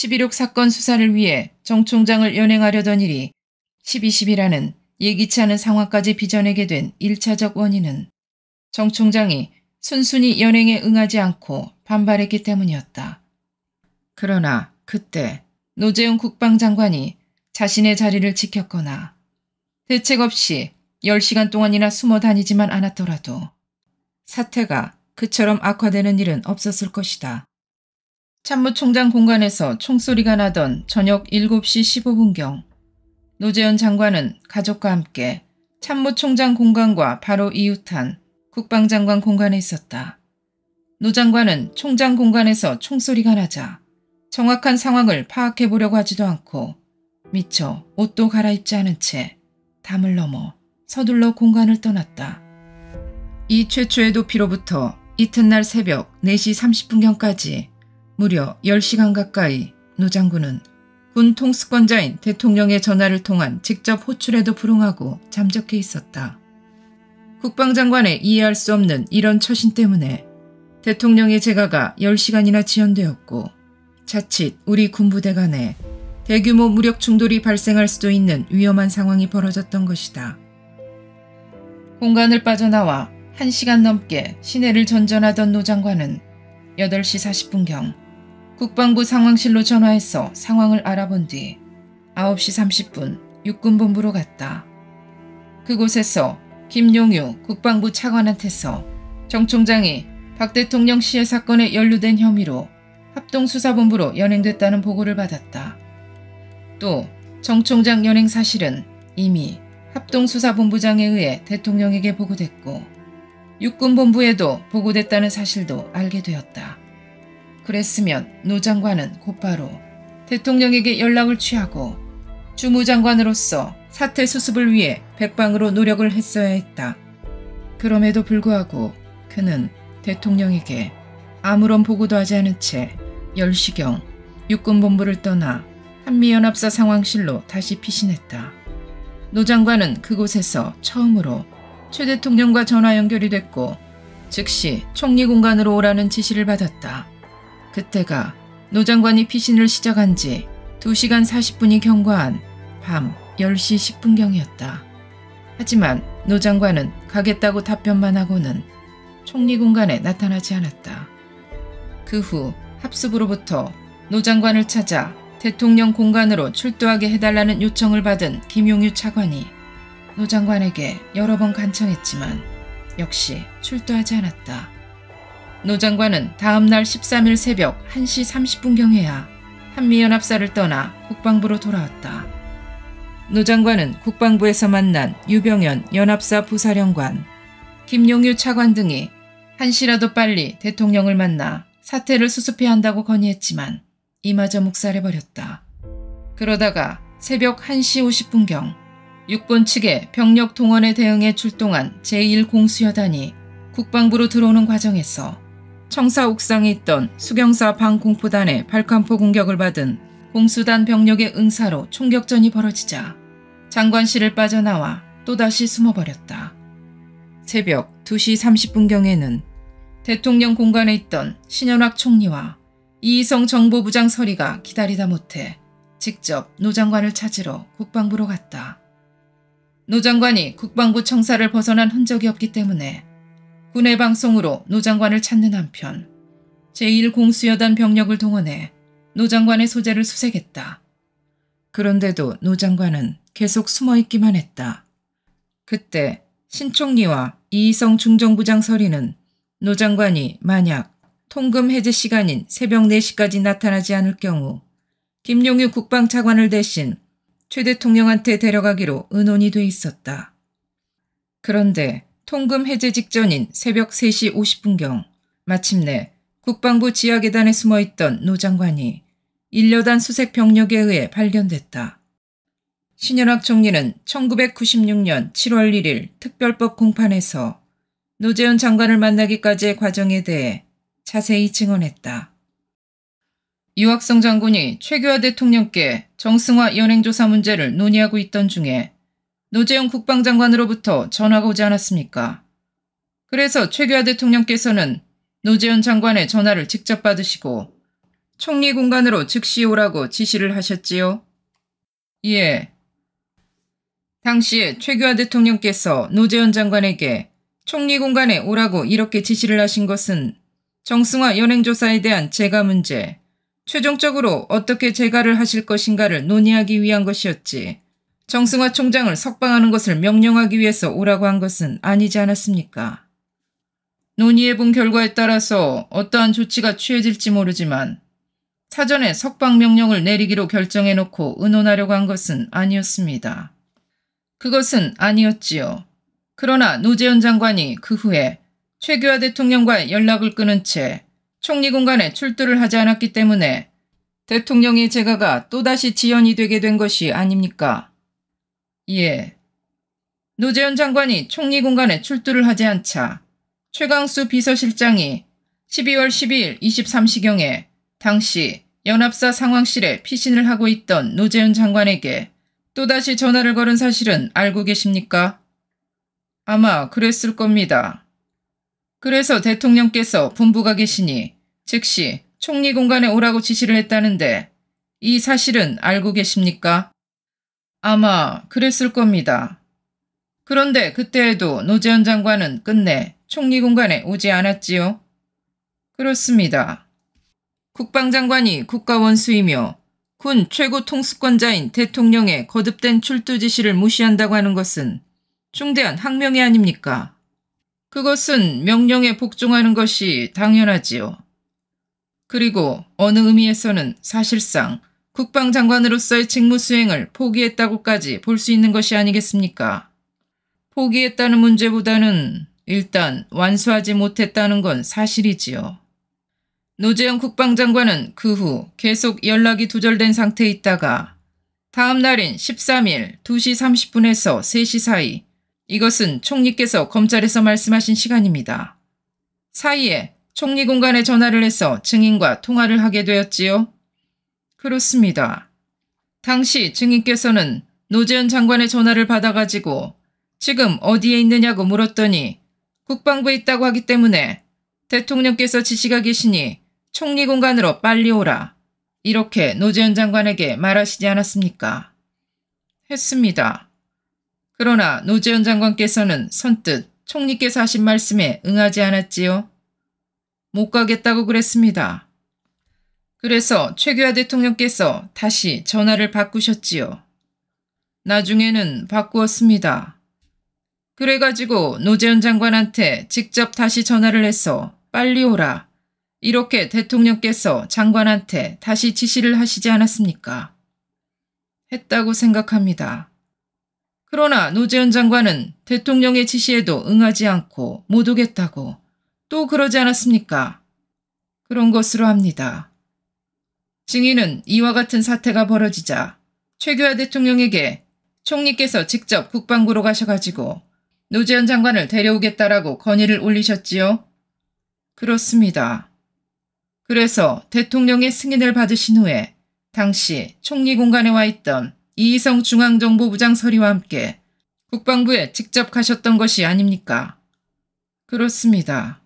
11.6 사건 수사를 위해 정 총장을 연행하려던 일이 12.12라는 예기치 않은 상황까지 빚어내게 된 1차적 원인은 정 총장이 순순히 연행에 응하지 않고 반발했기 때문이었다. 그러나 그때 노재용 국방장관이 자신의 자리를 지켰거나 대책 없이 10시간 동안이나 숨어 다니지만 않았더라도 사태가 그처럼 악화되는 일은 없었을 것이다. 참모총장 공간에서 총소리가 나던 저녁 7시 15분경 노재현 장관은 가족과 함께 참모총장 공간과 바로 이웃한 국방장관 공간에 있었다. 노 장관은 총장 공간에서 총소리가 나자 정확한 상황을 파악해보려고 하지도 않고 미처 옷도 갈아입지 않은 채 담을 넘어 서둘러 공간을 떠났다. 이 최초의 도피로부터 이튿날 새벽 4시 30분경까지 무려 10시간 가까이 노 장군은 군 통수권자인 대통령의 전화를 통한 직접 호출에도 불응하고 잠적해 있었다. 국방장관의 이해할 수 없는 이런 처신 때문에 대통령의 재가가 10시간이나 지연되었고 자칫 우리 군부대 간에 대규모 무력 충돌이 발생할 수도 있는 위험한 상황이 벌어졌던 것이다. 공간을 빠져나와 1시간 넘게 시내를 전전하던 노 장관은 8시 40분경 국방부 상황실로 전화해서 상황을 알아본 뒤 9시 30분 육군본부로 갔다. 그곳에서 김용유 국방부 차관한테서 정 총장이 박 대통령 시해 사건에 연루된 혐의로 합동수사본부로 연행됐다는 보고를 받았다. 또 정 총장 연행 사실은 이미 합동수사본부장에 의해 대통령에게 보고됐고 육군본부에도 보고됐다는 사실도 알게 되었다. 그랬으면 노 장관은 곧바로 대통령에게 연락을 취하고 주무장관으로서 사태 수습을 위해 백방으로 노력을 했어야 했다. 그럼에도 불구하고 그는 대통령에게 아무런 보고도 하지 않은 채 10시경 육군본부를 떠나 한미연합사 상황실로 다시 피신했다. 노 장관은 그곳에서 처음으로 최 대통령과 전화 연결이 됐고 즉시 총리 공간으로 오라는 지시를 받았다. 그때가 노 장관이 피신을 시작한 지 2시간 40분이 경과한 밤 10시 10분경이었다. 하지만 노 장관은 가겠다고 답변만 하고는 총리 공간에 나타나지 않았다. 그 후 합수부로부터 노 장관을 찾아 대통령 공간으로 출두하게 해달라는 요청을 받은 김용유 차관이 노 장관에게 여러 번 간청했지만 역시 출두하지 않았다. 노 장관은 다음날 13일 새벽 1시 30분경에야 한미연합사를 떠나 국방부로 돌아왔다. 노 장관은 국방부에서 만난 유병현 연합사 부사령관, 김용유 차관 등이 한시라도 빨리 대통령을 만나 사태를 수습해야 한다고 건의했지만 이마저 묵살해버렸다. 그러다가 새벽 1시 50분경 육본 측의 병력 동원에 대응해 출동한 제1공수여단이 국방부로 들어오는 과정에서 청사 옥상에 있던 수경사 방공포단의 발칸포 공격을 받은 공수단 병력의 응사로 총격전이 벌어지자 장관실을 빠져나와 또다시 숨어버렸다. 새벽 2시 30분경에는 대통령 공간에 있던 신현학 총리와 이희성 정보부장 서리가 기다리다 못해 직접 노 장관을 찾으러 국방부로 갔다. 노 장관이 국방부 청사를 벗어난 흔적이 없기 때문에 군의 방송으로 노 장관을 찾는 한편 제1공수여단 병력을 동원해 노 장관의 소재를 수색했다. 그런데도 노 장관은 계속 숨어있기만 했다. 그때 신 총리와 이희성 중정부장 서리는 노 장관이 만약 통금 해제 시간인 새벽 4시까지 나타나지 않을 경우 김용유 국방차관을 대신 최 대통령한테 데려가기로 의논이 돼 있었다. 그런데 통금 해제 직전인 새벽 3시 50분경 마침내 국방부 지하계단에 숨어있던 노 장관이 1여단 수색 병력에 의해 발견됐다. 신현학 총리는 1996년 7월 1일 특별법 공판에서 노재현 장관을 만나기까지의 과정에 대해 자세히 증언했다. 유학성 장군이 최규하 대통령께 정승화 연행조사 문제를 논의하고 있던 중에 노재현 국방장관으로부터 전화가 오지 않았습니까? 그래서 최규하 대통령께서는 노재현 장관의 전화를 직접 받으시고 총리 공간으로 즉시 오라고 지시를 하셨지요? 예. 당시에 최규하 대통령께서 노재현 장관에게 총리 공간에 오라고 이렇게 지시를 하신 것은 정승화 연행조사에 대한 재가 문제, 최종적으로 어떻게 재가를 하실 것인가를 논의하기 위한 것이었지, 정승화 총장을 석방하는 것을 명령하기 위해서 오라고 한 것은 아니지 않았습니까? 논의해본 결과에 따라서 어떠한 조치가 취해질지 모르지만 사전에 석방 명령을 내리기로 결정해놓고 의논하려고 한 것은 아니었습니다. 그것은 아니었지요. 그러나 노재현 장관이 그 후에 최규하 대통령과의 연락을 끊은 채 총리 공간에 출두를 하지 않았기 때문에 대통령의 재가가 또다시 지연이 되게 된 것이 아닙니까? 예. 노재현 장관이 총리 공간에 출두를 하지 않자 최강수 비서실장이 12월 12일 23시경에 당시 연합사 상황실에 피신을 하고 있던 노재현 장관에게 또다시 전화를 걸은 사실은 알고 계십니까? 아마 그랬을 겁니다. 그래서 대통령께서 본부가 계시니 즉시 총리 공간에 오라고 지시를 했다는데 이 사실은 알고 계십니까? 아마 그랬을 겁니다. 그런데 그때에도 노재현 장관은 끝내 총리 공간에 오지 않았지요? 그렇습니다. 국방장관이 국가원수이며 군 최고 통수권자인 대통령의 거듭된 출두 지시를 무시한다고 하는 것은 중대한 항명이 아닙니까? 그것은 명령에 복종하는 것이 당연하지요. 그리고 어느 의미에서는 사실상 국방장관으로서의 직무 수행을 포기했다고까지 볼 수 있는 것이 아니겠습니까? 포기했다는 문제보다는 일단 완수하지 못했다는 건 사실이지요. 노재현 국방장관은 그 후 계속 연락이 두절된 상태에 있다가 다음 날인 13일 2시 30분에서 3시 사이, 이것은 총리께서 검찰에서 말씀하신 시간입니다. 사이에 총리 공간에 전화를 해서 증인과 통화를 하게 되었지요? 그렇습니다. 당시 증인께서는 노재현 장관의 전화를 받아가지고 지금 어디에 있느냐고 물었더니 국방부에 있다고 하기 때문에 대통령께서 지시가 계시니 총리 공간으로 빨리 오라, 이렇게 노재현 장관에게 말하시지 않았습니까? 했습니다. 그러나 노재현 장관께서는 선뜻 총리께서 하신 말씀에 응하지 않았지요? 못 가겠다고 그랬습니다. 그래서 최규하 대통령께서 다시 전화를 바꾸셨지요. 나중에는 바꾸었습니다. 그래가지고 노재현 장관한테 직접 다시 전화를 해서 빨리 오라, 이렇게 대통령께서 장관한테 다시 지시를 하시지 않았습니까? 했다고 생각합니다. 그러나 노재현 장관은 대통령의 지시에도 응하지 않고 못 오겠다고 또 그러지 않았습니까? 그런 것으로 합니다. 증인은 이와 같은 사태가 벌어지자 최규하 대통령에게 총리께서 직접 국방부로 가셔가지고 노재현 장관을 데려오겠다라고 건의를 올리셨지요? 그렇습니다. 그래서 대통령의 승인을 받으신 후에 당시 총리 공간에 와 있던 이희성 중앙정보부장 서리와 함께 국방부에 직접 가셨던 것이 아닙니까? 그렇습니다.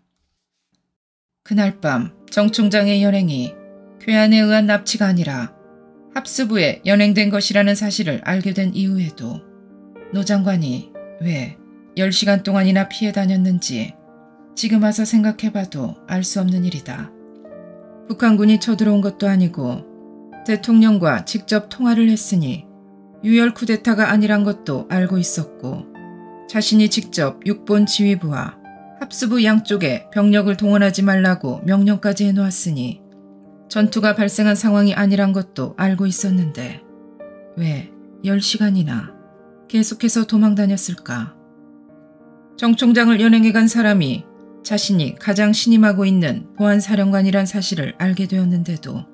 그날 밤 정 총장의 연행이 괴한에 의한 납치가 아니라 합수부에 연행된 것이라는 사실을 알게 된 이후에도 노 장관이 왜 10시간 동안이나 피해 다녔는지 지금 와서 생각해봐도 알 수 없는 일이다. 북한군이 쳐들어온 것도 아니고 대통령과 직접 통화를 했으니 유혈 쿠데타가 아니란 것도 알고 있었고 자신이 직접 육본 지휘부와 합수부 양쪽에 병력을 동원하지 말라고 명령까지 해놓았으니 전투가 발생한 상황이 아니란 것도 알고 있었는데 왜 10시간이나 계속해서 도망다녔을까? 정 총장을 연행해간 사람이 자신이 가장 신임하고 있는 보안사령관이란 사실을 알게 되었는데도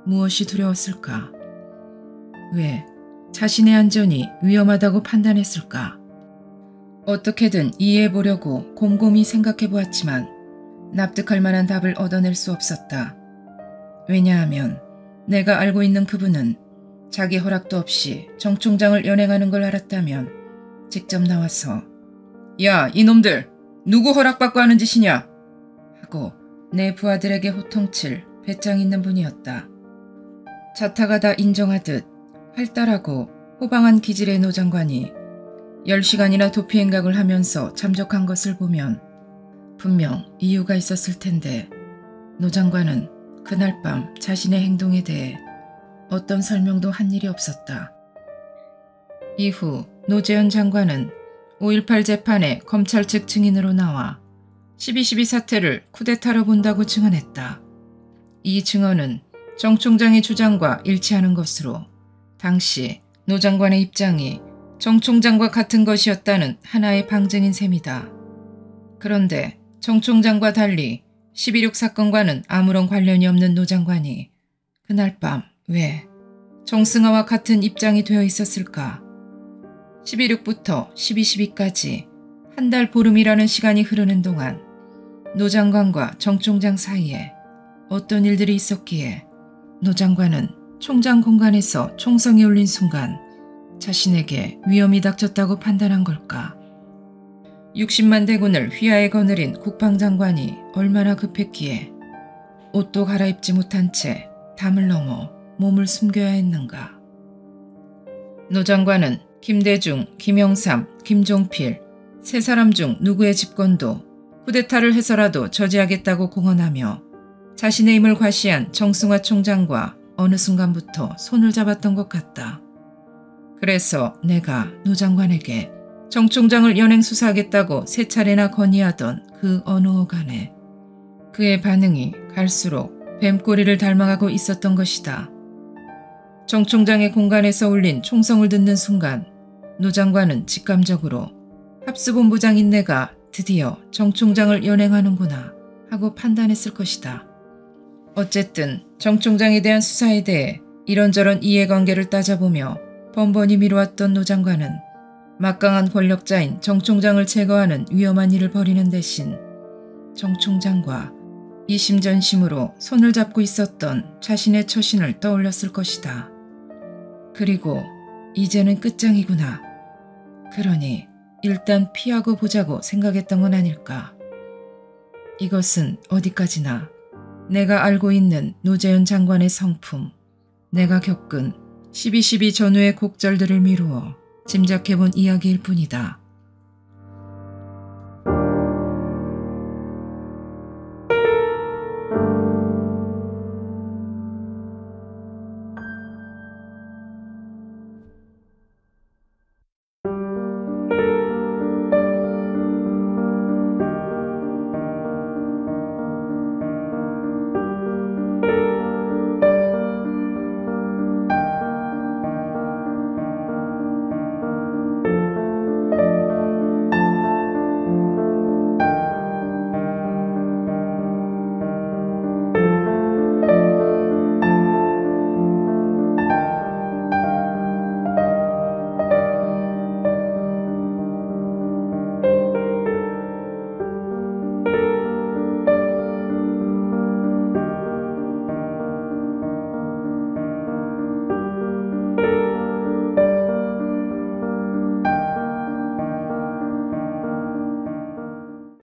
무엇이 두려웠을까? 왜 자신의 안전이 위험하다고 판단했을까? 어떻게든 이해해보려고 곰곰이 생각해보았지만 납득할 만한 답을 얻어낼 수 없었다. 왜냐하면 내가 알고 있는 그분은 자기 허락도 없이 정 총장을 연행하는 걸 알았다면 직접 나와서 야, 이놈들! 누구 허락받고 하는 짓이냐? 하고 내 부하들에게 호통칠 배짱 있는 분이었다. 자타가 다 인정하듯 활달하고 호방한 기질의 노 장관이 10시간이나 도피 행각을 하면서 잠적한 것을 보면 분명 이유가 있었을 텐데 노 장관은 그날 밤 자신의 행동에 대해 어떤 설명도 한 일이 없었다. 이후 노재현 장관은 5.18 재판에 검찰 측 증인으로 나와 12.12 사태를 쿠데타로 본다고 증언했다. 이 증언은 정 총장의 주장과 일치하는 것으로 당시 노 장관의 입장이 정 총장과 같은 것이었다는 하나의 방증인 셈이다. 그런데 정 총장과 달리 12.6 사건과는 아무런 관련이 없는 노 장관이 그날 밤 왜 정승화와 같은 입장이 되어 있었을까? 12.6부터 12.12까지 한 달 보름이라는 시간이 흐르는 동안 노 장관과 정 총장 사이에 어떤 일들이 있었기에 노 장관은 총장 공간에서 총성이 울린 순간 자신에게 위험이 닥쳤다고 판단한 걸까? 60만 대군을 휘하에 거느린 국방장관이 얼마나 급했기에 옷도 갈아입지 못한 채 담을 넘어 몸을 숨겨야 했는가? 노 장관은 김대중, 김영삼, 김종필 세 사람 중 누구의 집권도 쿠데타를 해서라도 저지하겠다고 공언하며 자신의 힘을 과시한 정승화 총장과 어느 순간부터 손을 잡았던 것 같다. 그래서 내가 노 장관에게 정 총장을 연행 수사하겠다고 세 차례나 건의하던 그 어느 오간에 그의 반응이 갈수록 뱀꼬리를 닮아가고 있었던 것이다. 정 총장의 공간에서 울린 총성을 듣는 순간 노 장관은 직감적으로 합수본부장인 내가 드디어 정 총장을 연행하는구나 하고 판단했을 것이다. 어쨌든 정 총장에 대한 수사에 대해 이런저런 이해관계를 따져보며 번번이 미뤄왔던 노 장관은 막강한 권력자인 정 총장을 제거하는 위험한 일을 벌이는 대신 정 총장과 이심전심으로 손을 잡고 있었던 자신의 처신을 떠올렸을 것이다. 그리고 이제는 끝장이구나. 그러니 일단 피하고 보자고 생각했던 건 아닐까. 이것은 어디까지나 내가 알고 있는 노재현 장관의 성품, 내가 겪은 12.12 전후의 곡절들을 미루어 짐작해본 이야기일 뿐이다.